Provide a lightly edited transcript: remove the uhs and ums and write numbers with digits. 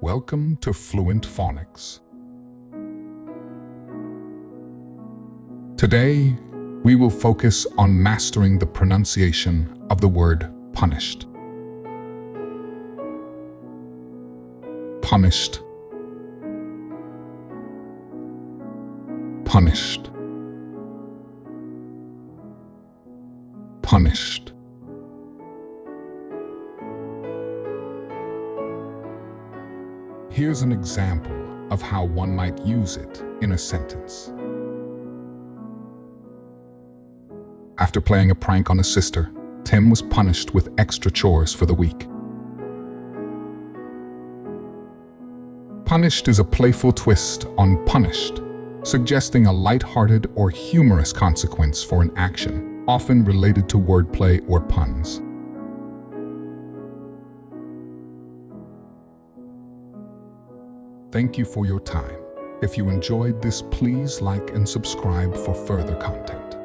Welcome to Fluent Phonics. Today, we will focus on mastering the pronunciation of the word punished. Punished. Punished. Punished. Here's an example of how one might use it in a sentence. After playing a prank on his sister, Tim was punished with extra chores for the week. Punished is a playful twist on punished, suggesting a light-hearted or humorous consequence for an action, often related to wordplay or puns. Thank you for your time. If you enjoyed this, please like and subscribe for further content.